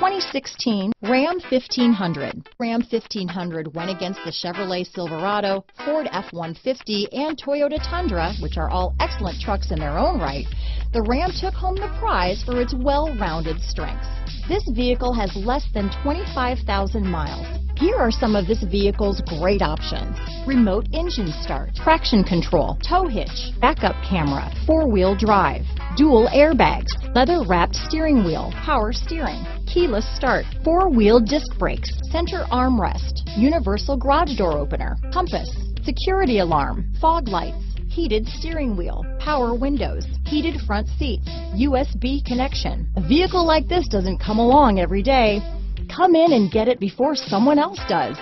2016 Ram 1500. Ram 1500 went against the Chevrolet Silverado, Ford F-150, and Toyota Tundra, which are all excellent trucks in their own right. The Ram took home the prize for its well-rounded strengths. This vehicle has less than 25,000 miles. Here are some of this vehicle's great options: remote engine start, traction control, tow hitch, backup camera, four-wheel drive, dual airbags, leather-wrapped steering wheel, power steering, keyless start, four-wheel disc brakes, center armrest, universal garage door opener, compass, security alarm, fog lights, heated steering wheel, power windows, heated front seats, USB connection. A vehicle like this doesn't come along every day. Come in and get it before someone else does.